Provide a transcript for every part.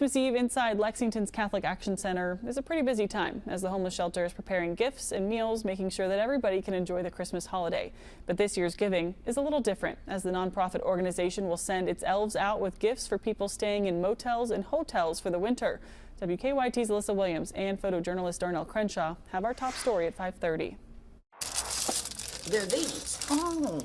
Christmas Eve inside Lexington's Catholic Action Center is a pretty busy time as the homeless shelter is preparing gifts and meals, making sure that everybody can enjoy the Christmas holiday. But this year's giving is a little different, as the nonprofit organization will send its elves out with gifts for people staying in motels and hotels for the winter. WKYT's Alyssa Williams and photojournalist Darnell Crenshaw have our top story at 5:30. They're these. Oh.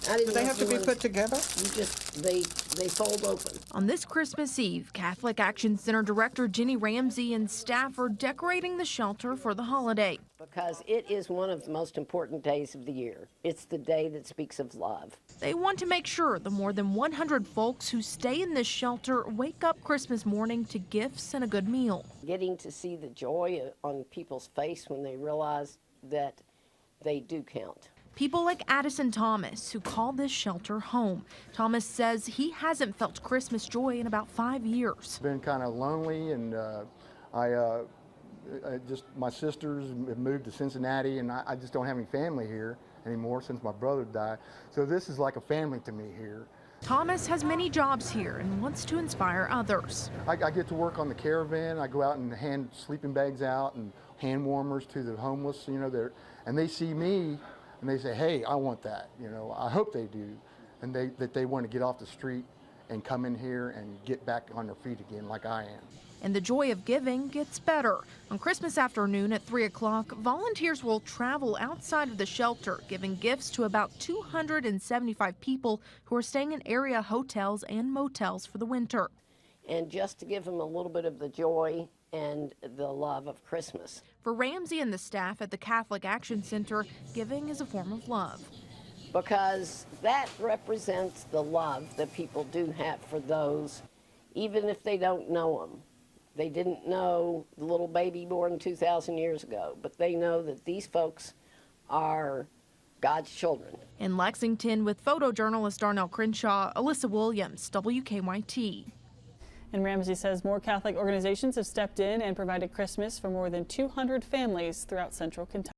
I didn't Do they know have to if be you put together? You just, they fold open. On this Christmas Eve, Catholic Action Center Director Jenny Ramsey and staff are decorating the shelter for the holiday. Because it is one of the most important days of the year. It's the day that speaks of love. They want to make sure the more than 100 folks who stay in this shelter wake up Christmas morning to gifts and a good meal. Getting to see the joy on people's face when they realize that they do count. People like Addison Thomas, who call this shelter home. Thomas says he hasn't felt Christmas joy in about 5 years. Been kind of lonely, and my sisters have moved to Cincinnati, and I just don't have any family here anymore since my brother died. So this is like a family to me here. Thomas has many jobs here and wants to inspire others. I get to work on the caravan. I go out and hand sleeping bags out and hand warmers to the homeless, and they see me and they say, hey, I want that. I hope they do, and that they want to get off the street and come in here and get back on their feet again like I am. And the joy of giving gets better. On Christmas afternoon at 3 o'clock, volunteers will travel outside of the shelter, giving gifts to about 275 people who are staying in area hotels and motels for the winter. And just to give them a little bit of the joy and the love of Christmas. For Ramsey and the staff at the Catholic Action Center, giving is a form of love. Because that represents the love that people do have for those, even if they don't know them. They didn't know the little baby born 2,000 years ago, but they know that these folks are God's children. In Lexington, with photojournalist Darnell Crenshaw, Alyssa Williams, WKYT. And Ramsey says more Catholic organizations have stepped in and provided Christmas for more than 200 families throughout central Kentucky.